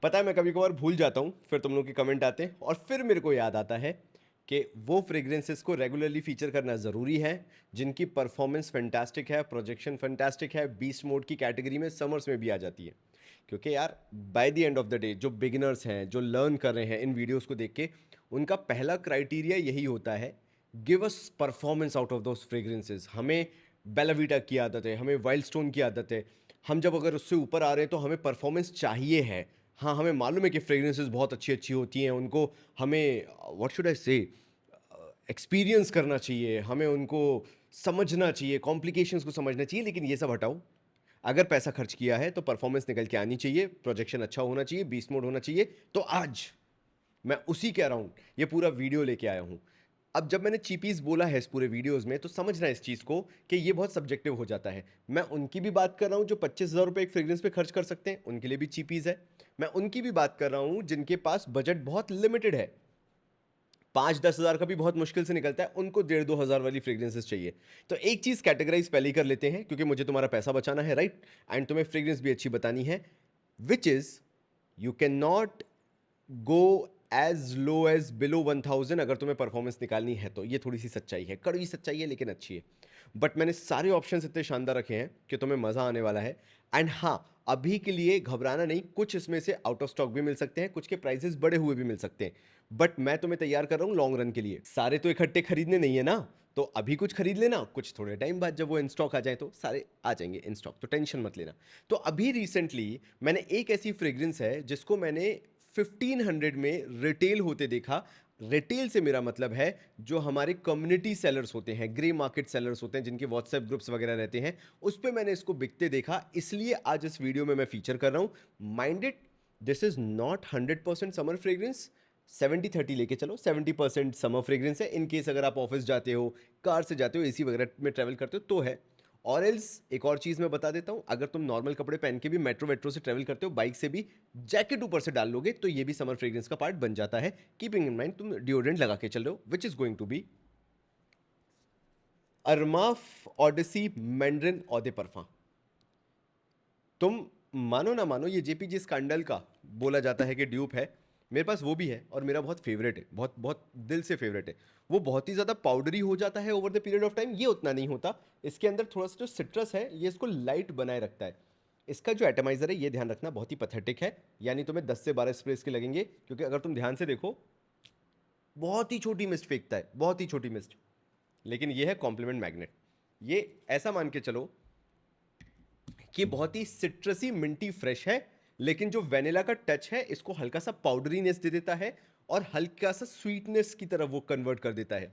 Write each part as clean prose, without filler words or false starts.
पता है मैं कभी कभार भूल जाता हूँ, फिर तुम लोग के कमेंट आते हैं और फिर मेरे को याद आता है कि वो फ्रेग्रेंसेस को रेगुलरली फीचर करना ज़रूरी है जिनकी परफॉर्मेंस फैंटास्टिक है, प्रोजेक्शन फैंटास्टिक है, बीस्ट मोड की कैटेगरी में समर्स में भी आ जाती है। क्योंकि यार by the end of the day जो बिगिनर्स हैं, जो लर्न कर रहे हैं इन वीडियोस को देख के, उनका पहला क्राइटेरिया यही होता है, give us performance out of those fragrances. हमें बेलावीटा की आदत है, हमें वाइल्ड स्टोन की आदत है, हम जब अगर उससे ऊपर आ रहे हैं तो हमें परफॉर्मेंस चाहिए है। हाँ, हमें मालूम है कि फ्रेग्रेंसेस बहुत अच्छी अच्छी होती हैं, उनको हमें व्हाट शुड आई से एक्सपीरियंस करना चाहिए, हमें उनको समझना चाहिए, कॉम्प्लिकेशंस को समझना चाहिए, लेकिन ये सब हटाओ। अगर पैसा खर्च किया है तो परफॉर्मेंस निकल के आनी चाहिए, प्रोजेक्शन अच्छा होना चाहिए, बीस्ट मोड होना चाहिए। तो आज मैं उसी के अराउंड ये पूरा वीडियो लेके आया हूँ। अब जब मैंने चीपीज बोला है इस पूरे वीडियोस में, तो समझना इस चीज़ को कि ये बहुत सब्जेक्टिव हो जाता है। मैं उनकी भी बात कर रहा हूँ जो 25,000 रुपये एक फ्रेग्रेंस पे खर्च कर सकते हैं, उनके लिए भी चीपीज है। मैं उनकी भी बात कर रहा हूँ जिनके पास बजट बहुत लिमिटेड है, 5-10 हज़ार का भी बहुत मुश्किल से निकलता है, उनको 1,500-2,000 वाली फ्रेग्रेंसेस चाहिए। तो एक चीज़ कैटेगराइज पहले ही कर लेते हैं, क्योंकि मुझे तुम्हारा पैसा बचाना है, राइट, एंड तुम्हें फ्रेग्रेंस भी अच्छी बतानी है, which is you can not go as low as below 1,000 अगर तुम्हें परफॉर्मेंस निकालनी है तो। ये थोड़ी सी सच्चाई है, कड़वी सच्चाई है, लेकिन अच्छी है। बट मैंने सारे ऑप्शंस इतने शानदार रखे हैं कि तुम्हें मज़ा आने वाला है। एंड हाँ, अभी के लिए घबराना नहीं, कुछ इसमें से आउट ऑफ स्टॉक भी मिल सकते हैं, कुछ के प्राइसेस बढ़े हुए भी मिल सकते हैं। बट मैं तुम्हें तैयार कर रहा हूँ लॉन्ग रन के लिए। सारे तो इकट्ठे खरीदने नहीं है ना, तो अभी कुछ खरीद लेना, कुछ थोड़े टाइम बाद जब वो इन स्टॉक आ जाए तो सारे आ जाएंगे इन स्टॉक, तो टेंशन मत लेना। तो अभी रिसेंटली मैंने एक ऐसी फ्रेग्रेंस है जिसको मैंने 1500 में रिटेल होते देखा। रिटेल से मेरा मतलब है जो हमारे कम्युनिटी सेलर्स होते हैं, ग्रे मार्केट सेलर्स होते हैं, जिनके व्हाट्सएप ग्रुप्स वगैरह रहते हैं, उस पर मैंने इसको बिकते देखा। इसलिए आज इस वीडियो में मैं फीचर कर रहा हूं। Minded, this is not 100% summer fragrance. 70-30 लेके चलो, 70% समर फ्रेग्रेंस है। इन केस अगर आप ऑफिस जाते हो, कार से जाते हो, एसी वगैरह में ट्रैवल करते हो तो है। और एल्स एक और चीज़ मैं बता देता हूँ, अगर तुम नॉर्मल कपड़े पहन के भी मेट्रो वेट्रो से ट्रैवल करते हो, बाइक से भी, जैकेट ऊपर से डाल लोगे तो ये भी समर फ्रेग्रेंस का पार्ट बन जाता है। कीपिंग इन माइंड तुम डिओड्रेंट लगा के चल रहे हो, which is going to be Armaf Odyssey Mandarin Oud Parfum. तुम मानो ना मानो, ये जेपीजी स्कैंडल का बोला जाता है कि ड्यूप है। मेरे पास वो भी है और मेरा बहुत फेवरेट है, बहुत बहुत दिल से फेवरेट है। वो बहुत ही ज़्यादा पाउडरी हो जाता है over the period of time, ये उतना नहीं होता। इसके अंदर थोड़ा सा जो सिट्रस है ये इसको लाइट बनाए रखता है। इसका जो एटमाइज़र है ये ध्यान रखना बहुत ही पथेटिक है, यानी तुम्हें 10 से 12 स्प्रे इसके लगेंगे, क्योंकि अगर तुम ध्यान से देखो बहुत ही छोटी मिस्ट फेंकता है, बहुत ही छोटी मिस्ट। लेकिन ये है कॉम्प्लीमेंट मैग्नेट। ये ऐसा मान के चलो कि बहुत ही सिट्रसी मिंटी फ्रेश है, लेकिन जो वेनिला का टच है इसको हल्का सा पाउडरीनेस दे देता है और हल्का सा स्वीटनेस की तरफ वो कन्वर्ट कर देता है।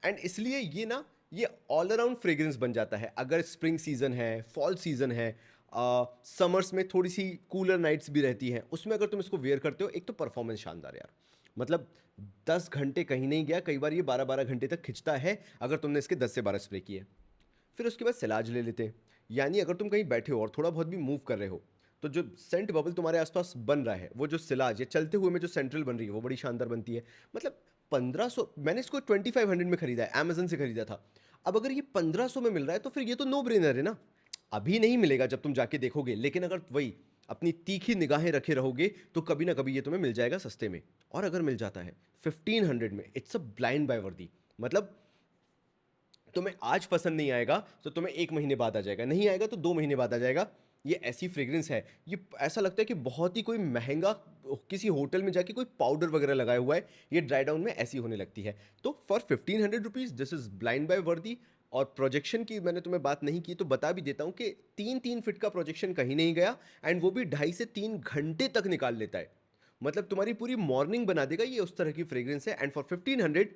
एंड इसलिए ये ना, ये ऑल अराउंड फ्रेग्रेंस बन जाता है। अगर स्प्रिंग सीजन है, फॉल सीजन है, समर्स में थोड़ी सी कूलर नाइट्स भी रहती हैं, उसमें अगर तुम इसको वेयर करते हो, एक तो परफॉर्मेंस शानदार यार, मतलब 10 घंटे कहीं नहीं गया, कई बार ये 12-12 घंटे तक खिंचता है अगर तुमने इसके 10 से 12 स्प्रे किए। फिर उसके बाद सिलाज ले लेते हैं, यानी अगर तुम कहीं बैठे हो और थोड़ा बहुत भी मूव कर रहे हो, तो जो सेंट बबल तुम्हारे आसपास बन रहा है, वो जो सिलाज, ये चलते हुए में जो सेंट्रल बन रही है, वो बड़ी शानदार बनती है। मतलब 1500, मैंने इसको 2500 में खरीदा है, अमेजन से खरीदा था। अब अगर ये 1500 में मिल रहा है तो फिर ये तो नो ब्रेनर है ना। अभी नहीं मिलेगा जब तुम जाके देखोगे, लेकिन अगर वही अपनी तीखी निगाहें रखे रहोगे तो कभी ना कभी ये तुम्हें मिल जाएगा सस्ते में। और अगर मिल जाता है 1500 में, इट्स अ ब्लाइंड बाय वर्दी। मतलब तुम्हें आज पसंद नहीं आएगा तो तुम्हें 1 महीने बाद आ जाएगा, नहीं आएगा तो 2 महीने बाद आ जाएगा। ये ऐसी फ्रेग्रेंस है, ये ऐसा लगता है कि बहुत ही कोई महंगा किसी होटल में जाके कोई पाउडर वगैरह लगाया हुआ है। ये ड्राई डाउन में ऐसी होने लगती है। तो for 1500 rupees this is blind buy worthy. और प्रोजेक्शन की मैंने तुम्हें बात नहीं की तो बता भी देता हूँ कि 3-3 फीट का प्रोजेक्शन कहीं नहीं गया, एंड वो भी 2.5 से 3 घंटे तक निकाल लेता है। मतलब तुम्हारी पूरी मॉर्निंग बना देगा ये, उस तरह की फ्रेग्रेंस है। And for 1500,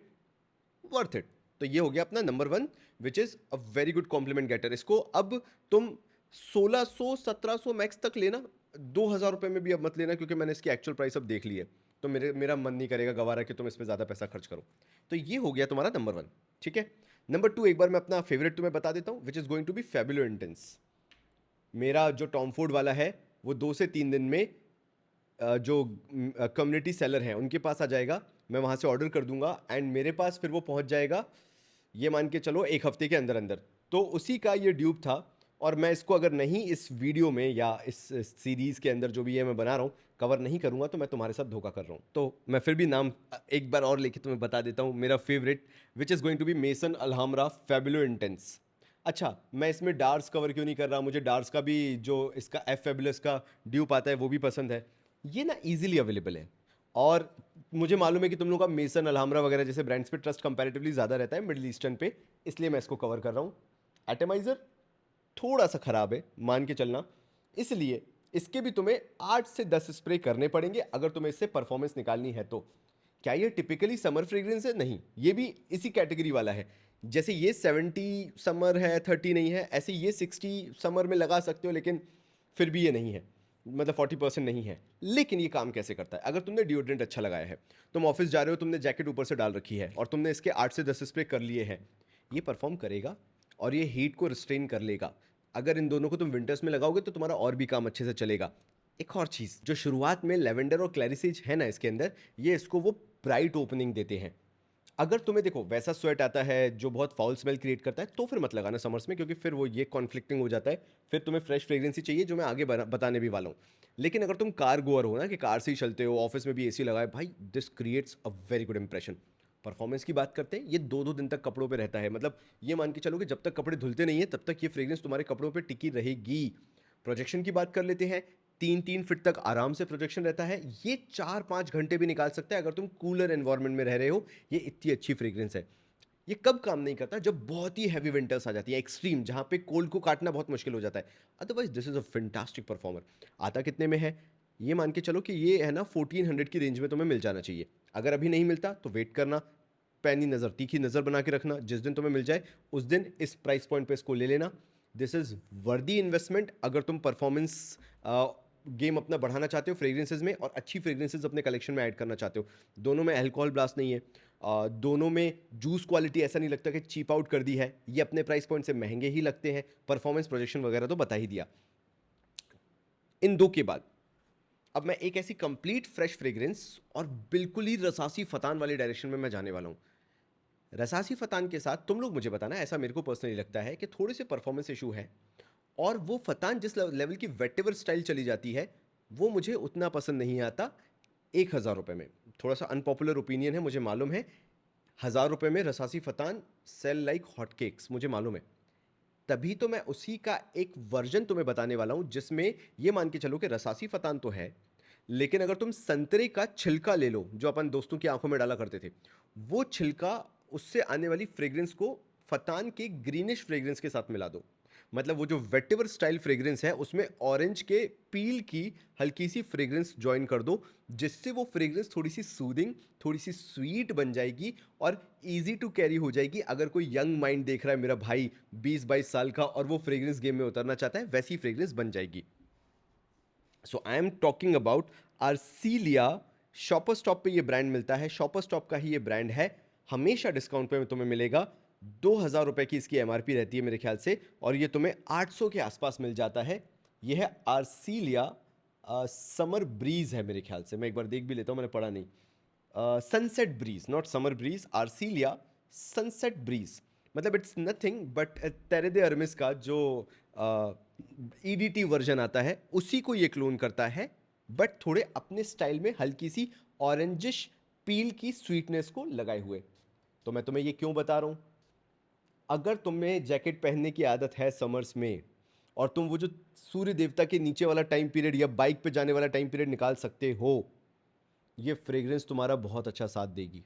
worth it. तो ये हो गया अपना number 1, which is a very good compliment getter. इसको अब तुम 1600-1700 मैक्स तक लेना, 2,000 रुपये में भी अब मत लेना, क्योंकि मैंने इसकी एक्चुअल प्राइस अब देख ली है। तो मेरा मन नहीं करेगा गवारा कि तुम इस पर ज़्यादा पैसा खर्च करो। तो ये हो गया तुम्हारा नंबर 1, ठीक है। नंबर 2 एक बार मैं अपना फेवरेट तुम्हें बता देता हूँ, which is going to be Fabulo Intense. मेरा जो टॉम फोर्ड वाला है वो 2 से 3 दिन में जो कम्युनिटी सेलर हैं उनके पास आ जाएगा। मैं वहाँ से ऑर्डर कर दूंगा एंड मेरे पास फिर वो पहुँच जाएगा, ये मान के चलो 1 हफ्ते के अंदर अंदर। तो उसी का ये ड्यूब था, और मैं इसको अगर नहीं इस वीडियो में या इस सीरीज़ के अंदर जो भी है मैं बना रहा हूँ कवर नहीं करूँगा तो मैं तुम्हारे साथ धोखा कर रहा हूँ। तो मैं फिर भी नाम एक बार और लेके तुम्हें बता देता हूँ। मेरा favourite which is going to be Maison Alhambra Fabulo Intense. अच्छा, मैं इसमें डार्स कवर क्यों नहीं कर रहा? मुझे डार्स का भी जो इसका एफ फेबुलस का ड्यूप आता है वो भी पसंद है। ये ना इजीली अवेलेबल है, और मुझे मालूम है कि तुम लोगों का मेसन अल्हाम्रा वगैरह जैसे ब्रांड्स पे ट्रस्ट कंपैरेटिवली ज़्यादा रहता है मिडिल ईस्टर्न पे, इसलिए मैं इसको कवर कर रहा हूँ। एटमाइज़र थोड़ा सा ख़राब है, मान के चलना, इसलिए इसके भी तुम्हें 8 से 10 स्प्रे करने पड़ेंगे अगर तुम्हें इससे परफॉर्मेंस निकालनी है तो। क्या ये टिपिकली समर फ्रेग्रेंस है? नहीं, ये भी इसी कैटेगरी वाला है। जैसे ये 70 समर है, 30 नहीं है, ऐसे ये 60 समर में लगा सकते हो, लेकिन फिर भी ये नहीं है, मतलब 40% नहीं है। लेकिन ये काम कैसे करता है? अगर तुमने डिओड्रेंट अच्छा लगाया है, तुम ऑफिस जा रहे हो, तुमने जैकेट ऊपर से डाल रखी है और तुमने इसके 8 से 10 स्प्रे कर लिए हैं, ये परफॉर्म करेगा और ये हीट को रिस्ट्रेन कर लेगा। अगर इन दोनों को तुम विंटर्स में लगाओगे तो तुम्हारा और भी काम अच्छे से चलेगा। एक और चीज़, जो शुरुआत में लेवेंडर और क्लैरिसेज है ना इसके अंदर, ये इसको वो ब्राइट ओपनिंग देते हैं। अगर तुम्हें देखो वैसा स्वेट आता है जो बहुत फाउल स्मेल क्रिएट करता है, तो फिर मत लगाना समर्स में, क्योंकि फिर वो ये कॉन्फ्लिक्टिंग हो जाता है। फिर तुम्हें फ्रेश फ्रेग्रेंस ही चाहिए, जो मैं आगे बताने भी वाला हूँ। लेकिन अगर तुम कार गोअर हो ना, कि कार से ही चलते हो, ऑफिस में भी एसी लगाए, भाई this creates a very good impression. Performance की बात करते हैं, ये 2-2 दिन तक कपड़ों पे रहता है, मतलब ये मान के चलो कि जब तक कपड़े धुलते नहीं है तब तक ये फ्रेग्रेंस तुम्हारे कपड़ों पे टिकी रहेगी। प्रोजेक्शन की बात कर लेते हैं, 3-3 फीट तक आराम से प्रोजेक्शन रहता है। ये 4-5 घंटे भी निकाल सकता है अगर तुम कूलर एनवायरनमेंट में रह रहे हो। ये इतनी अच्छी फ्रेग्रेंस है। ये कब काम नहीं करता? जब बहुत ही हैवी विंटर्स आ जाती है, एक्सट्रीम, जहां पे कोल्ड को काटना बहुत मुश्किल हो जाता है। Otherwise this is a fantastic performer. आता कितने में है? ये मान के चलो कि ये है ना 1400 की रेंज में तुम्हें मिल जाना चाहिए। अगर अभी नहीं मिलता तो वेट करना, पैनी नज़र, तीखी नज़र बना के रखना, जिस दिन तुम्हें मिल जाए उस दिन इस प्राइस पॉइंट पे इसको ले लेना। दिस इज़ वर्दी इन्वेस्टमेंट अगर तुम परफॉर्मेंस गेम अपना बढ़ाना चाहते हो फ्रेग्रेंसेज में, और अच्छी फ्रेग्रेंसेज अपने कलेक्शन में ऐड करना चाहते हो। दोनों में अल्कोहल ब्लास्ट नहीं है, दोनों में जूस क्वालिटी ऐसा नहीं लगता कि चीप आउट कर दी है। ये अपने प्राइस पॉइंट से महंगे ही लगते हैं। परफॉर्मेंस प्रोजेक्शन वगैरह तो बता ही दिया। इन दो के बाद अब मैं एक ऐसी कंप्लीट फ्रेश फ्रेग्रेंस और बिल्कुल ही रसासी फतान वाली डायरेक्शन में मैं जाने वाला हूँ। रसासी फतान के साथ तुम लोग मुझे बताना, ऐसा मेरे को पर्सनली लगता है कि थोड़े से परफॉर्मेंस इशू है, और वो फतान जिस लेवल की वेटेवर स्टाइल चली जाती है वो मुझे उतना पसंद नहीं आता। 1000 रुपये में, थोड़ा सा अनपॉपुलर ओपिनियन है मुझे मालूम है, 1000 रुपये में रसासी फतान सेल लाइक हॉट केक्स, मुझे मालूम है। तभी तो मैं उसी का एक वर्जन तुम्हें बताने वाला हूं जिसमें ये मान के चलो कि रसासी फतान तो है, लेकिन अगर तुम संतरे का छिलका ले लो जो अपन दोस्तों की आंखों में डाला करते थे, वो छिलका उससे आने वाली फ्रेग्रेंस को फतान के ग्रीनिश फ्रेग्रेंस के साथ मिला दो, मतलब वो जो वेटिवर स्टाइल फ्रेग्रेंस है उसमें ऑरेंज के पील की हल्की सी फ्रेग्रेंस ज्वाइन कर दो, जिससे वो फ्रेग्रेंस थोड़ी सी सूदिंग, थोड़ी सी स्वीट बन जाएगी और इजी टू कैरी हो जाएगी। अगर कोई यंग माइंड देख रहा है मेरा भाई 20-22 साल का और वो फ्रेग्रेंस गेम में उतरना चाहता है, वैसी फ्रेग्रेंस बन जाएगी। So I am talking about Arcelia. Shopper Stop पे ये ब्रांड मिलता है, शॉपर स्टॉप का ही ये ब्रांड है, हमेशा डिस्काउंट पे तुम्हें मिलेगा। 2000 रुपये की इसकी एमआरपी रहती है मेरे ख्याल से, और ये तुम्हें 800 के आसपास मिल जाता है। ये है आर्सीलिया समर ब्रीज है मेरे ख्याल से, मैं एक बार देख भी लेता हूँ, मैंने पढ़ा नहीं। Sunset breeze, not summer breeze, Arcelia sunset breeze, मतलब it's nothing but Terre d' अरमिस का जो ईडीटी वर्जन आता है उसी को ये क्लोन करता है, बट थोड़े अपने स्टाइल में हल्की सी ऑरेंजिश पील की स्वीटनेस को लगाए हुए। तो मैं तुम्हें ये क्यों बता रहा हूँ? अगर तुम्हें जैकेट पहनने की आदत है समर्स में, और तुम वो जो सूर्य देवता के नीचे वाला टाइम पीरियड या बाइक पे जाने वाला टाइम पीरियड निकाल सकते हो, ये फ्रेग्रेंस तुम्हारा बहुत अच्छा साथ देगी।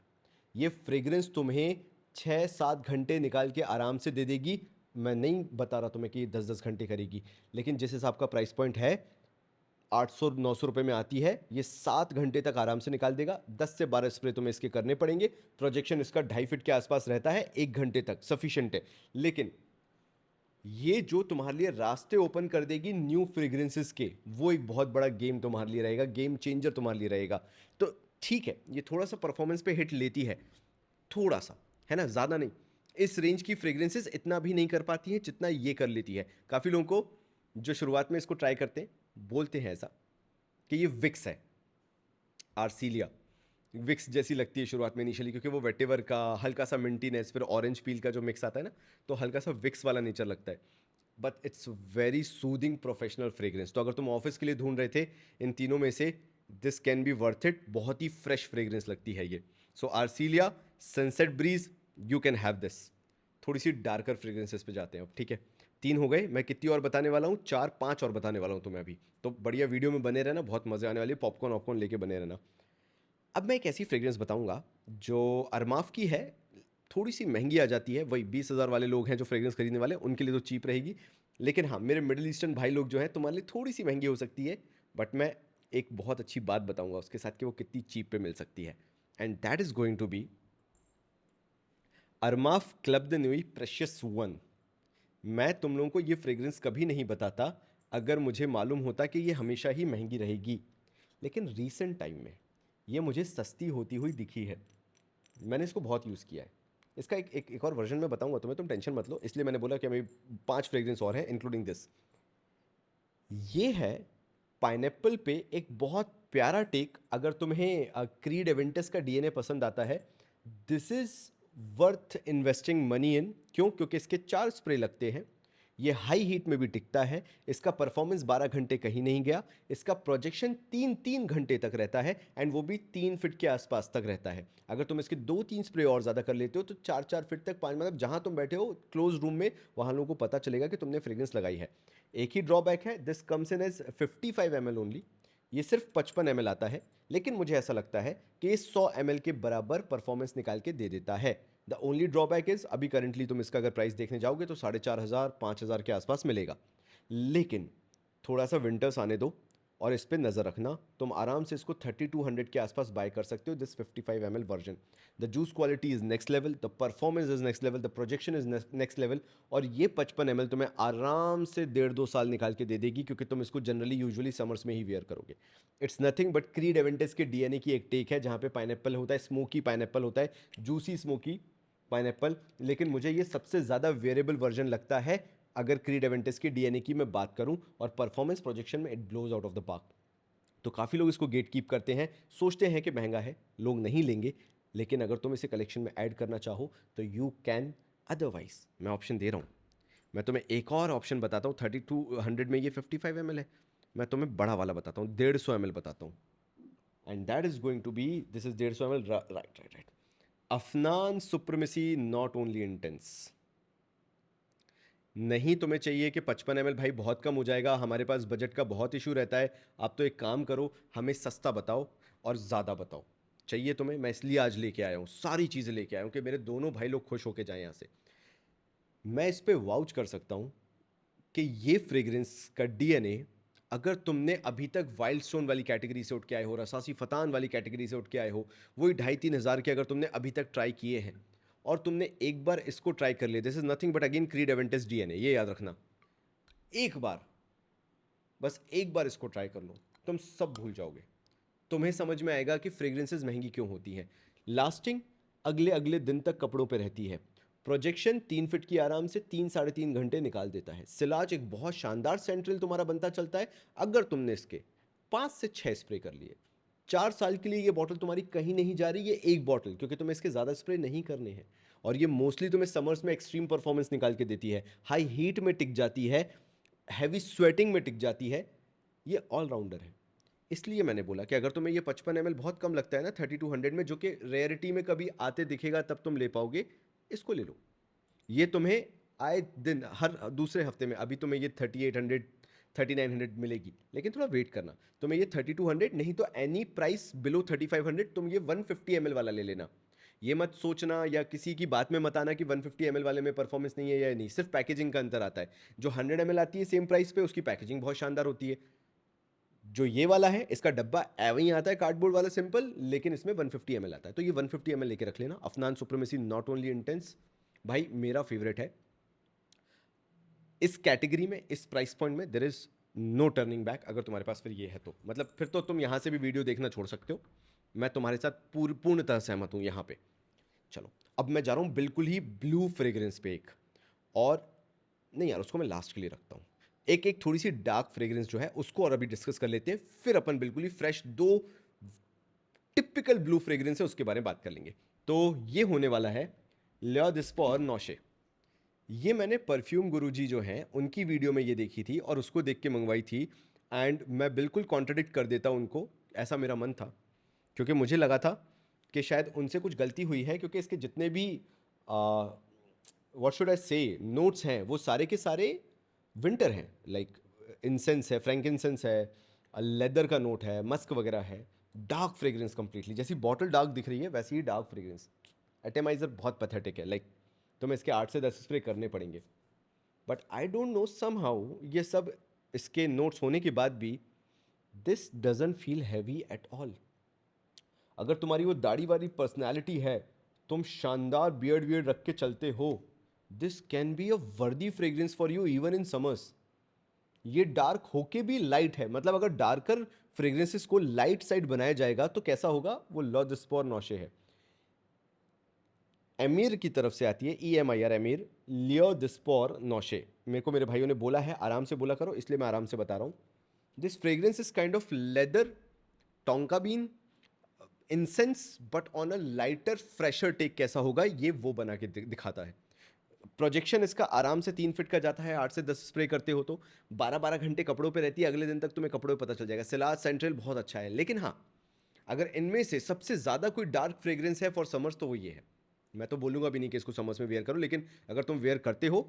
ये फ्रेग्रेंस तुम्हें 6-7 घंटे निकाल के आराम से दे देगी। मैं नहीं बता रहा तुम्हें कि 10-10 घंटे करेगी, लेकिन जिस हिसाब का प्राइस पॉइंट है 800-900 रुपये में आती है, ये 7 घंटे तक आराम से निकाल देगा। 10 से 12 स्प्रे तुम्हें इसके करने पड़ेंगे। प्रोजेक्शन इसका 2.5 फीट के आसपास रहता है, 1 घंटे तक सफिशिएंट है। लेकिन ये जो तुम्हारे लिए रास्ते ओपन कर देगी न्यू फ्रेग्रेंसेस के, वो एक बहुत बड़ा गेम तुम्हारे लिए रहेगा, गेम चेंजर तुम्हारे लिए रहेगा। तो ठीक है, ये थोड़ा सा परफॉर्मेंस पे हिट लेती है, थोड़ा सा, है ना, ज़्यादा नहीं। इस रेंज की फ्रेग्रेंसेस इतना भी नहीं कर पाती हैं जितना ये कर लेती है। काफ़ी लोगों को जो शुरुआत में इसको ट्राई करते हैं बोलते हैं ऐसा कि ये विक्स है, आर्सीलिया विक्स जैसी लगती है शुरुआत में इनिशियली, क्योंकि वो वेटेवर का हल्का सा मिंटीनेस, फिर ऑरेंज पील का जो मिक्स आता है ना, तो हल्का सा विक्स वाला नेचर लगता है। But it's very soothing professional fragrance. तो अगर तुम ऑफिस के लिए ढूंढ रहे थे इन तीनों में से, this can be worth it. बहुत ही फ्रेश फ्रेग्रेंस लगती है ये। So Arcelia sunset breeze, you can have this. थोड़ी सी डार्कर फ्रेग्रेंसेस पे जाते हैं अब, ठीक है। 3 हो गए। मैं कितनी और बताने वाला हूँ? 4 5 और बताने वाला हूँ तुम्हें अभी। तो बढ़िया वीडियो में बने रहना, बहुत मजे आने वाली है। पॉपकॉर्न वॉपकॉर्न लेके बने रहना। अब मैं एक ऐसी फ्रेग्रेंस बताऊंगा जो अरमाफ की है, थोड़ी सी महंगी आ जाती है। वही 20,000 वाले लोग हैं जो फ्रेग्रेंस खरीदने वाले, उनके लिए तो चीप रहेगी। लेकिन हाँ, मेरे मिडिल ईस्टर्न भाई लोग जो हैं, तुम्हारे लिए थोड़ी सी महंगी हो सकती है। बट मैं एक बहुत अच्छी बात बताऊंगा उसके साथ कि वो कितनी चीप पे मिल सकती है। And that is going to be Armaf Club de Nuit Precious One. मैं तुम लोगों को ये फ्रेग्रेंस कभी नहीं बताता अगर मुझे मालूम होता कि ये हमेशा ही महंगी रहेगी। लेकिन रीसेंट टाइम में ये मुझे सस्ती होती हुई दिखी है। मैंने इसको बहुत यूज़ किया है। इसका एक और वर्जन में बताऊंगा तुम्हें, तुम टेंशन मत लो। इसलिए मैंने बोला कि हमें 5 फ्रेग्रेंस और हैं इंक्लूडिंग दिस। ये है पाइनएप्पल पे एक बहुत प्यारा टेक। अगर तुम्हें क्रीड एवेंटस का डीएनए पसंद आता है, this is worth investing money in. क्यों? क्योंकि इसके 4 स्प्रे लगते हैं। ये हाई हीट में भी टिकता है। इसका परफॉर्मेंस 12 घंटे कहीं नहीं गया। इसका प्रोजेक्शन 3 3 घंटे तक रहता है, एंड वो भी 3 फीट के आसपास तक रहता है। अगर तुम इसके 2 3 स्प्रे और ज़्यादा कर लेते हो तो 4 4 फीट तक, 5, मतलब जहां तुम बैठे हो क्लोज रूम में, वहां लोगों को पता चलेगा कि तुमने फ्रेग्रेंस लगाई है। एक ही ड्रॉबैक है, this comes in as 55 ml only. ये सिर्फ 55 ml आता है। लेकिन मुझे ऐसा लगता है कि ये 100 ml के बराबर परफॉर्मेंस निकाल के दे देता है। द ओनली ड्रॉबैक इज, अभी करंटली तुम इसका अगर प्राइस देखने जाओगे तो 4,500 5,000 के आसपास मिलेगा। लेकिन थोड़ा सा विंटर्स आने दो और इस पर नज़र रखना। तुम आराम से इसको 3,200 के आसपास बाय कर सकते हो, this 55 ml version. The juice quality is next level, the performance is next level, the projection is next level. और ये 55 ml तुम्हें आराम से 1.5 2 साल निकाल के दे देगी, क्योंकि तुम इसको जनरली यूजुअली समर्स में ही वेयर करोगे। इट्स नथिंग बट क्रीड एवेंटिस के डीएनए की एक टेक है, जहाँ पे पाइनएप्पल होता है, स्मोकी पाइनएप्पल होता है, जूसी स्मोकी पाइनएप्पल। लेकिन मुझे ये सबसे ज़्यादा वेरिएबल वर्जन लगता है अगर क्रीड एवेंटिस की डीएनए की मैं बात करूं, और परफॉर्मेंस प्रोजेक्शन में it blows out of the park. तो काफ़ी लोग इसको गेट कीप करते हैं, सोचते हैं कि महंगा है, लोग नहीं लेंगे। लेकिन अगर तुम इसे कलेक्शन में ऐड करना चाहो तो यू कैन। अदरवाइज मैं ऑप्शन दे रहा हूँ। मैं तुम्हें एक और ऑप्शन बताता हूँ। 3,200 में ये 55 ml है। मैं तुम्हें बड़ा वाला बताता हूँ, 150 ml बताता हूँ। And that is going to be, this is 150 ml। Right right right. Afnan supremacy not only intense. नहीं तुम्हें चाहिए कि 55 ml, भाई बहुत कम हो जाएगा, हमारे पास बजट का बहुत इशू रहता है। आप तो एक काम करो, हमें सस्ता बताओ और ज़्यादा बताओ। चाहिए तुम्हें? मैं इसलिए आज लेके आया हूँ, सारी चीज़ें लेके आया हूँ कि मेरे दोनों भाई लोग खुश होके जाएं यहाँ से। मैं इस पे वाउच कर सकता हूँ कि ये फ्रेग्रेंस का डीएनए, अगर तुमने अभी तक वाइल्ड स्टोन वाली कैटेगरी से उठ के आए हो, रसासी फतान वाली कैटेगरी से उठ के आए हो, वही 2,500 3,000 के अगर तुमने अभी तक ट्राई किए हैं, और तुमने एक बार इसको ट्राई कर लिया, this is nothing but again Creed Aventus DNA, ये याद रखना। एक बार, बस एक बार इसको ट्राई कर लो, तुम सब भूल जाओगे। तुम्हें समझ में आएगा कि फ्रेग्रेंसेज महंगी क्यों होती हैं। लास्टिंग अगले अगले दिन तक कपड़ों पे रहती है। प्रोजेक्शन 3 फीट की आराम से 3 3.5 घंटे निकाल देता है। सिलाज एक बहुत शानदार सेंट्रल तुम्हारा बनता चलता है अगर तुमने इसके 5 से 6 स्प्रे कर लिए। 4 साल के लिए ये बॉटल तुम्हारी कहीं नहीं जा रही। ये एक बॉटल, क्योंकि तुम्हें इसके ज़्यादा स्प्रे नहीं करने हैं, और ये मोस्टली तुम्हें समर्स में एक्सट्रीम परफॉर्मेंस निकाल के देती है, हाई हीट में टिक जाती है, हैवी स्वेटिंग में टिक जाती है। ये ऑलराउंडर है। इसलिए मैंने बोला कि अगर तुम्हें ये 55 ml बहुत कम लगता है ना 3,200 में, जो कि रेयरिटी में कभी आते दिखेगा तब तुम ले पाओगे, इसको ले लो। ये तुम्हें आए दिन हर दूसरे हफ्ते में, अभी तुम्हें ये 3,800 3,900 मिलेगी, लेकिन थोड़ा वेट करना। तुम्हें ये 3,200 नहीं तो एनी प्राइस बिलो 3,500 तुम ये 150 ml वाला ले लेना। ये मत सोचना या किसी की बात में मत आना कि 150 ml वाले में परफॉर्मेंस नहीं है या नहीं, सिर्फ पैकेजिंग का अंतर आता है। जो 100 ml आती है सेम प्राइस पे, उसकी पैकेजिंग बहुत शानदार होती है। जो ये वाला है, इसका डब्बा एवं ही आता है कार्डबोर्ड वाला सिंपल, लेकिन इसमें 150 ml आता है। तो ये 150 ml लेके रख लेना। Afnan supremacy not only intense, भाई मेरा फेवरेट है इस कैटेगरी में, इस प्राइस पॉइंट में। There is no turning back. अगर तुम्हारे पास फिर ये है तो मतलब फिर तो तुम यहां से भी वीडियो देखना छोड़ सकते हो। मैं तुम्हारे साथ पूर्णतः सहमत हूं यहां पे। चलो, अब मैं जा रहा हूं बिल्कुल ही ब्लू फ्रेग्रेंस पे एक, और नहीं यार, उसको मैं लास्ट के लिए रखता हूँ। एक एक थोड़ी सी डार्क फ्रेग्रेंस जो है उसको और अभी डिस्कस कर लेते हैं, फिर अपन बिल्कुल ही फ्रेश दो टिपिकल ब्लू फ्रेग्रेंस है उसके बारे में बात कर लेंगे। तो ये होने वाला है लिया दिस्पॉर नौशे। ये मैंने परफ्यूम गुरुजी जो हैं उनकी वीडियो में ये देखी थी और उसको देख के मंगवाई थी। एंड मैं बिल्कुल कॉन्ट्रडिक्ट कर देता उनको, ऐसा मेरा मन था, क्योंकि मुझे लगा था कि शायद उनसे कुछ गलती हुई है, क्योंकि इसके जितने भी व्हाट शुड आई से नोट्स हैं वो सारे के सारे विंटर हैं। लाइक इंसेंस है, फ्रैंकिनसेंस है, लेदर का नोट है, मस्क वगैरह है, डार्क फ्रेग्रेंस कंप्लीटली। जैसी बॉटल डार्क दिख रही है वैसी ही डार्क फ्रेग्रेंस। एटमाइजर बहुत पैथेटिक है, लाइक तुम्हें इसके 8 से 10 स्प्रे करने पड़ेंगे। But I don't know somehow ये सब इसके नोट्स होने के बाद भी this doesn't feel heavy at all. अगर तुम्हारी वो दाढ़ी वाली पर्सनैलिटी है, तुम शानदार बियर्ड वियर्ड रख के चलते हो, दिस कैन बी अ वर्दी fragrance for you even in summers. ये डार्क होके भी लाइट है, मतलब अगर डार्कर फ्रेग्रेंसेस को लाइट साइड बनाया जाएगा तो कैसा होगा, वो लॉ नौशे है। एमीर की तरफ से आती है, EMIR, एमीर लियो दिस्पोर नौशे। मेरे को मेरे भाइयों ने बोला है आराम से बोला करो, इसलिए मैं आराम से बता रहा हूँ। This fragrance is kind of leather, tonka bean, incense, but on a lighter fresher take. कैसा होगा ये वो बना के दिखाता है। प्रोजेक्शन इसका आराम से 3 फीट का जाता है। 8 से 10 स्प्रे करते हो तो 12-12 घंटे कपड़ों पे रहती है, अगले दिन तक तुम्हें कपड़ों पे पता चल जाएगा। सिलाज सेंट्रल बहुत अच्छा है, लेकिन हाँ, अगर इनमें से सबसे ज़्यादा कोई डार्क फ्रेग्रेंस है फॉर समर्स तो वो ये है। मैं तो बोलूँगा भी नहीं कि इसको समर्स में वेयर करो, लेकिन अगर तुम वेयर करते हो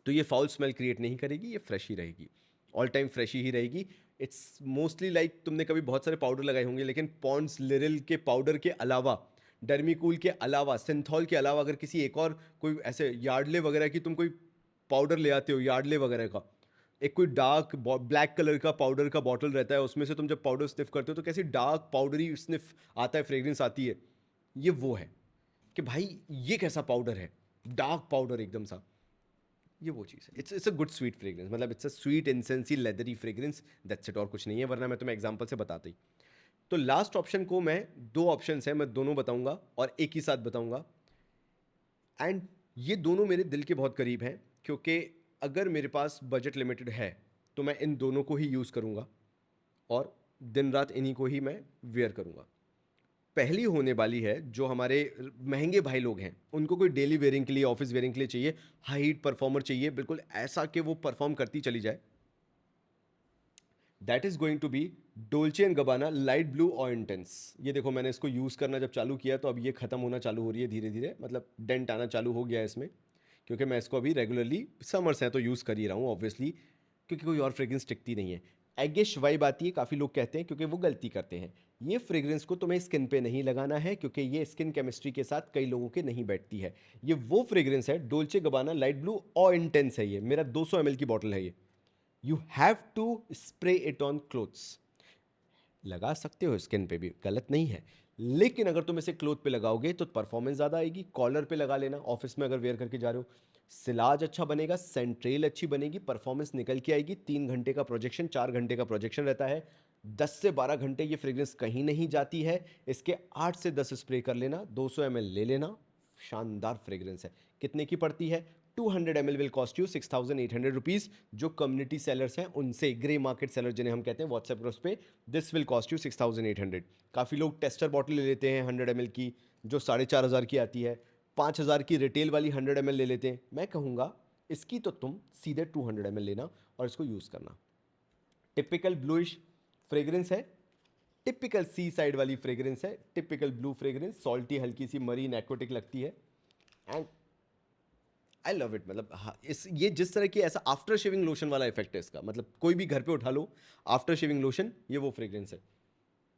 तो ये फाउल स्मेल क्रिएट नहीं करेगी, ये फ्रेश ही रहेगी, ऑल टाइम फ्रेश ही रहेगी। इट्स मोस्टली लाइक तुमने कभी बहुत सारे पाउडर लगाए होंगे, लेकिन पॉन्ड्स लिरिल के पाउडर के अलावा, डर्मिकूल के अलावा, सिंथॉल के अलावा अगर किसी एक और कोई ऐसे यार्डले वगैरह की तुम कोई पाउडर ले आते हो, यार्डले वगैरह का एक कोई डार्क ब्लैक कलर का पाउडर का बॉटल रहता है, उसमें से तुम जब पाउडर स्निफ करते हो तो कैसी डार्क पाउडरी स्निफ आता है, फ्रेग्रेंस आती है, ये वो है कि भाई ये कैसा पाउडर है, डार्क पाउडर एकदम सा, ये वो चीज़ है। It's a good sweet fragrance, मतलब it's a sweet incensey leathery fragrance, that's it, और कुछ नहीं है, वरना मैं तुम्हें एग्जांपल से बताता ही। तो लास्ट ऑप्शन को मैं, दो ऑप्शंस हैं, मैं दोनों बताऊंगा और एक ही साथ बताऊंगा। एंड ये दोनों मेरे दिल के बहुत करीब हैं, क्योंकि अगर मेरे पास बजट लिमिटेड है तो मैं इन दोनों को ही यूज़ करूंगा और दिन रात इन्हीं को ही मैं वेयर करूंगा। पहली होने वाली है जो हमारे महंगे भाई लोग हैं, उनको कोई डेली वेयरिंग के लिए, ऑफिस वेयरिंग के लिए चाहिए, हाई हीट परफॉर्मर चाहिए, बिल्कुल ऐसा कि वो परफॉर्म करती चली जाए। That is going to be Dolce and Gabbana light blue और इंटेंस। ये देखो मैंने इसको यूज़ करना जब चालू किया तो अब ये ख़त्म होना चालू हो रही है धीरे धीरे, मतलब डेंट आना चालू हो गया है इसमें, क्योंकि मैं इसको अभी रेगुलरली, समर्स हैं तो यूज़ कर ही रहा हूँ ऑब्वियसली, क्योंकि कोई और फ्रेग्रेंस टिकती नहीं है। एगिश वाइब आती है, काफ़ी लोग कहते हैं, क्योंकि वो गलती करते हैं। ये फ्रेग्रेंस को तुम्हें स्किन पे नहीं लगाना है, क्योंकि ये स्किन केमिस्ट्री के साथ कई लोगों के नहीं बैठती है। ये वो फ्रेग्रेंस है, डोल्चे गबाना लाइट ब्लू और इंटेंस है, ये मेरा 200 ml की बॉटल है ये। You have to spray it on clothes. लगा सकते हो स्किन पे भी, गलत नहीं है, लेकिन अगर तुम इसे क्लोथ पे लगाओगे तो परफॉर्मेंस ज़्यादा आएगी। कॉलर पे लगा लेना ऑफिस में अगर वेयर करके जा रहे हो, सिलाज अच्छा बनेगा, सेंट्रेल अच्छी बनेगी, परफॉर्मेंस निकल के आएगी। 3 घंटे का प्रोजेक्शन, 4 घंटे का प्रोजेक्शन रहता है, 10 से 12 घंटे ये फ्रेग्रेंस कहीं नहीं जाती है। इसके 8 से 10 स्प्रे कर लेना, 200 ml ले लेना, शानदार फ्रेग्रेंस है। कितने की पड़ती है? 200 ml will cost you 6,800 rupees. जो कम्युनिटी सेलर्स हैं उनसे, ग्रे मार्केट सेलर जिन्हें हम कहते हैं व्हाट्सएप ग्रुप्स पे, दिस विल कॉस्ट यू 6,800। काफ़ी लोग टेस्टर बॉटल ले लेते हैं 100 ml की, जो 4,500 की आती है। 5,000 की रिटेल वाली 100 ml ले लेते हैं। मैं कहूँगा इसकी तो तुम सीधे 200 ml लेना और इसको यूज़ करना। टिपिकल ब्लूइश फ्रेग्रेंस है, टिपिकल सी साइड वाली फ्रेग्रेंस है, टिपिकल ब्लू फ्रेग्रेंस, सॉल्टी, हल्की सी मरीन एक्वेटिक लगती है। एंड आई लव इट, मतलब हाँ, इस ये जिस तरह की ऐसा आफ्टर शेविंग लोशन वाला इफेक्ट है इसका, मतलब कोई भी घर पे उठा लो आफ्टर शेविंग लोशन, ये वो फ्रेग्रेंस है।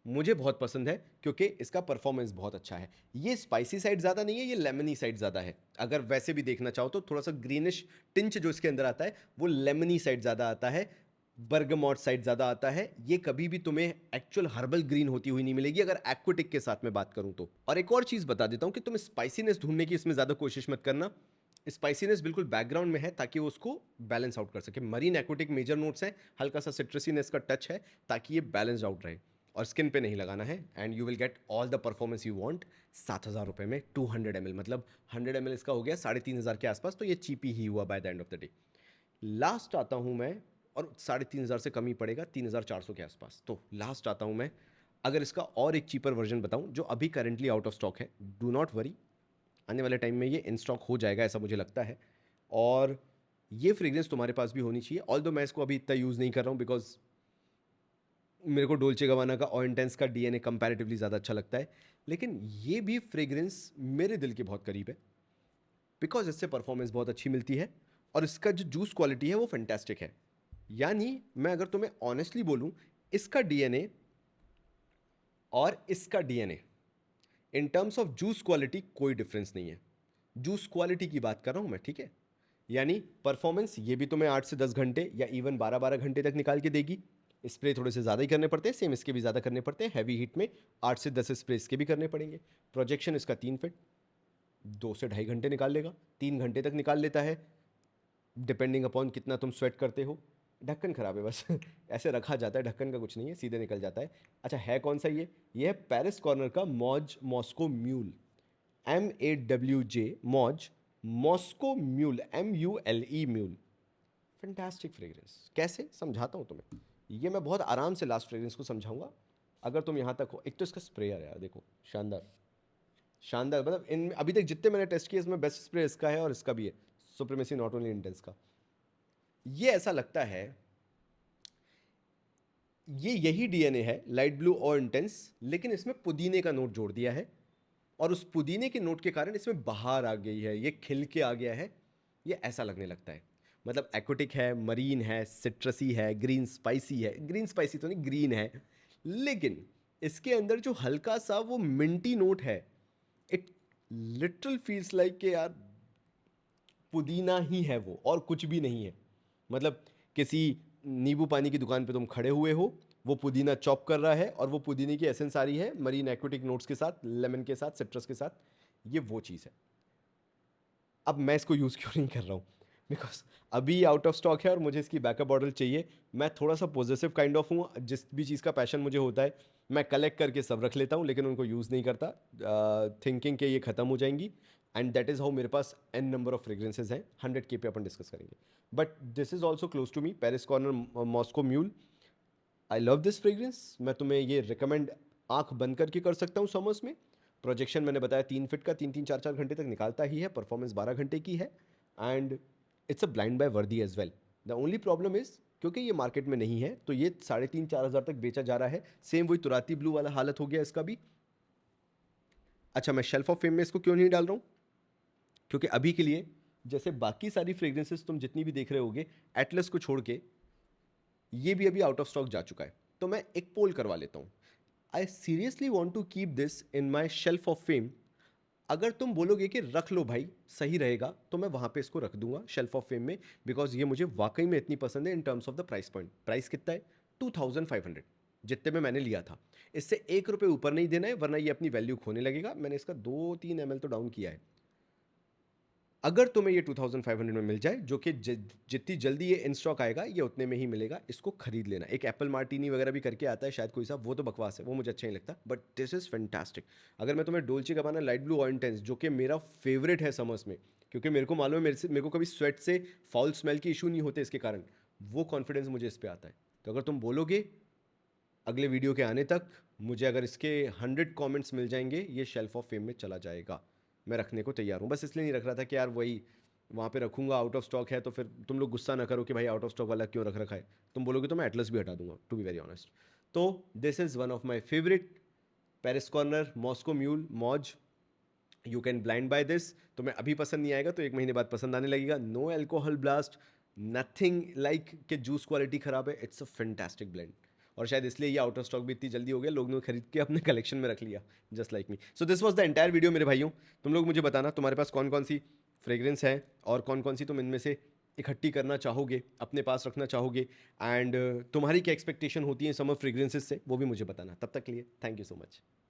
मुझे बहुत पसंद है क्योंकि इसका परफॉर्मेंस बहुत अच्छा है। ये स्पाइसी साइड ज़्यादा नहीं है, ये लेमनी साइड ज़्यादा है। अगर वैसे भी देखना चाहो तो थोड़ा सा ग्रीनिश टिंच जो इसके अंदर आता है वो लेमनी साइड ज़्यादा आता है, बर्गमॉट साइड ज़्यादा आता है। ये कभी भी तुम्हें एक्चुअल हर्बल ग्रीन होती हुई नहीं मिलेगी अगर एक्वेटिक के साथ में बात करूं तो। और एक और चीज़ बता देता हूं कि तुम स्पाइसीनेस ढूंढने की इसमें ज़्यादा कोशिश मत करना। स्पाइसीनेस बिल्कुल बैकग्राउंड में है ताकि वो उसको बैलेंस आउट कर सके। मरीन एक्वेटिक मेजर नोट्स हैं, हल्का सा सिट्रसीनेस का टच है, ताकि ये बैलेंस आउट रहे। और स्किन पे नहीं लगाना है, and you will get all the performance you want 7,000 रुपये में। 200 ml, मतलब 100 ml इसका हो गया 3,500 के आसपास, तो ये चीप ही हुआ by the end of the day. Last आता हूँ मैं, और 3,500 से कम ही पड़ेगा, 3,400 के आसपास। तो लास्ट आता हूँ मैं, अगर इसका और एक चीपर वर्जन बताऊँ जो अभी करेंटली आउट ऑफ स्टॉक है, डू नॉट वरी, आने वाले टाइम में ये इन स्टॉक हो जाएगा ऐसा मुझे लगता है। और ये फ्रेग्रेंस तुम्हारे पास भी होनी चाहिए। ऑल्दो मैं इसको अभी इतना यूज़ नहीं कर रहा हूँ बिकॉज मेरे को डोल्चे गबाना का और इंटेंस का डीएनए कंपैरेटिवली ज़्यादा अच्छा लगता है, लेकिन ये भी फ्रेग्रेंस मेरे दिल के बहुत करीब है बिकॉज इससे परफॉर्मेंस बहुत अच्छी मिलती है और इसका जो जूस क्वालिटी है वो फैंटास्टिक है। यानी मैं अगर तुम्हें ऑनेस्टली बोलूं, इसका डीएनए और इसका DNA in terms of juice quality कोई डिफरेंस नहीं है। जूस क्वालिटी की बात कर रहा हूं मैं, ठीक है। यानी परफॉर्मेंस ये भी तुम्हें 8 से 10 घंटे या इवन 12-12 घंटे तक निकाल के देगी। स्प्रे थोड़े से ज़्यादा ही करने पड़ते हैं, सेम इसके भी ज़्यादा करने पड़ते हैं। हैवी हीट में 8 से 10 स्प्रे इसके भी करने पड़ेंगे। प्रोजेक्शन इसका 3 फीट 2 से ढाई घंटे निकाल लेगा, 3 घंटे तक निकाल लेता है डिपेंडिंग अपॉन कितना तुम स्वेट करते हो। ढक्कन खराब है बस ऐसे रखा जाता है, ढक्कन का कुछ नहीं है, सीधे निकल जाता है। अच्छा है कौन सा ये है पेरिस कॉर्नर का Moj Moscow mule, MAWJ Moj Moscow mule, MULE mule. Fantastic fragrance. कैसे समझाता हूँ तुम्हें, ये मैं बहुत आराम से लास्ट फ्रेग्रेंस को समझाऊंगा अगर तुम यहाँ तक हो। एक तो इसका स्प्रे है यार, देखो शानदार शानदार, मतलब इन अभी तक जितने मैंने टेस्ट किए इसमें बेस्ट स्प्रे इसका है और इसका भी है, सुप्रीमेसी नॉट ओनली इंटेंस का। ये ऐसा लगता है ये यही डीएनए है लाइट ब्लू और इंटेंस, लेकिन इसमें पुदीने का नोट जोड़ दिया है और उस पुदीने के नोट के कारण इसमें बाहर आ गई है, ये खिल के आ गया है, ये ऐसा लगने लगता है। मतलब एक्वेटिक है, मरीन है, सिट्रसी है, ग्रीन स्पाइसी है, ग्रीन स्पाइसी तो नहीं ग्रीन है, लेकिन इसके अंदर जो हल्का सा वो मिंटी नोट है, इट लिटरल फील्स लाइक के यार पुदीना ही है वो और कुछ भी नहीं है। मतलब किसी नींबू पानी की दुकान पे तुम खड़े हुए हो, वो पुदीना चॉप कर रहा है और वो पुदीने की एसेंस आ रही है मरीन एक्वेटिक नोट्स के साथ, लेमन के साथ, सिट्रस के साथ, ये वो चीज़ है। अब मैं इसको यूज़ क्यों नहीं कर रहा हूँ, बिकॉज अभी आउट ऑफ स्टॉक है और मुझे इसकी बैकअप बॉटल चाहिए। मैं थोड़ा सा पॉजिटिव काइंड ऑफ हूँ, जिस भी चीज़ का पैशन मुझे होता है मैं कलेक्ट करके सब रख लेता हूँ, लेकिन उनको यूज़ नहीं करता, थिंकिंग के ये ख़त्म हो जाएंगी। एंड दैट इज़ हाउ मेरे पास n नंबर ऑफ फ्रेग्रेंसेज हैं, 100K पे अपन डिस्कस करेंगे। But this is also close to me, Paris Corner Moscow Mule. I love this fragrance. मैं तुम्हें ये रिकमेंड आंख बंद करके कर सकता हूँ समर्स में। प्रोजेक्शन मैंने बताया 3 फीट का, 3-3 4-4 घंटे तक निकालता ही है, परफॉर्मेंस 12 घंटे की है and it's a blind buy worthy as well. The only problem is क्योंकि ये मार्केट में नहीं है तो ये 3,500-4,000 तक बेचा जा रहा है। सेम वही तुराती ब्लू वाला हालत हो गया इसका भी। अच्छा मैं शेल्फ ऑफ फेम में इसको क्यों नहीं डाल रहा हूँ, क्योंकि अभी के लिए जैसे बाकी सारी फ्रेग्रेंसेस तुम जितनी भी देख रहे होगे एटलस को छोड़ के, ये भी अभी आउट ऑफ स्टॉक जा चुका है। तो मैं एक पोल करवा लेता हूँ, I seriously want to keep this in my shelf of fame. अगर तुम बोलोगे कि रख लो भाई सही रहेगा, तो मैं वहाँ पे इसको रख दूंगा शेल्फ ऑफ फेम में, बिकॉज ये मुझे वाकई में इतनी पसंद है in terms of the price point. Price कितना है 2,500, जितने में मैंने लिया था। इससे ₹1 ऊपर नहीं देना है वरना ये अपनी वैल्यू खोने लगेगा। मैंने इसका 2-3 ml तो डाउन किया है। अगर तुम्हें ये 2,500 में मिल जाए, जो कि जितनी जल्दी ये इन स्टॉक आएगा ये उतने में ही मिलेगा, इसको खरीद लेना। एक एप्पल मार्टिनी वगैरह भी करके आता है शायद कोई सा, वो तो बकवास है, वो मुझे अच्छा नहीं लगता, बट दिस इज़ फैंटास्टिक। अगर मैं तुम्हें डोल्चे गबाना लाइट ब्लू और इंटेंस, जो कि मेरा फेवरेट है समर्स में, क्योंकि मेरे को मालूम है मेरे को कभी स्वेट से फाउल स्मेल के इशू नहीं होते इसके कारण, वो कॉन्फिडेंस मुझे इस पर आता है। तो अगर तुम बोलोगे अगले वीडियो के आने तक मुझे अगर इसके 100 कमेंट्स मिल जाएंगे, ये शेल्फ ऑफ फेम में चला जाएगा। मैं रखने को तैयार हूँ, बस इसलिए नहीं रख रहा था कि यार वही वहाँ पे रखूँगा आउट ऑफ स्टॉक है तो फिर तुम लोग गुस्सा ना करो कि भाई आउट ऑफ स्टॉक वाला क्यों रख रखा है। तुम बोलोगे तो मैं एटलस भी हटा दूंगा, टू बी वेरी ऑनेस्ट। तो this is one of my favourite, Paris Corner Moscow Mule मॉज। You can blind buy this. तुम्हें अभी पसंद नहीं आएगा तो 1 महीने बाद पसंद आने लगेगा। No alcohol blast, nothing like कि जूस क्वालिटी खराब है, इट्स अ फैंटास्टिक ब्लेंड। और शायद इसलिए ये आउट ऑफ स्टॉक भी इतनी जल्दी हो गया, लोगों ने खरीद के अपने कलेक्शन में रख लिया, just like me. So this was the entire video मेरे भाइयों। तुम लोग मुझे बताना तुम्हारे पास कौन कौन सी फ्रेग्रेंस है और कौन कौन सी तुम इनमें से इकट्ठी करना चाहोगे, अपने पास रखना चाहोगे, एंड तुम्हारी क्या एक्सपेक्टेशन होती है समर फ्रेग्रेंसेस से, वो भी मुझे बताना। तब तक के लिए थैंक यू सो मच।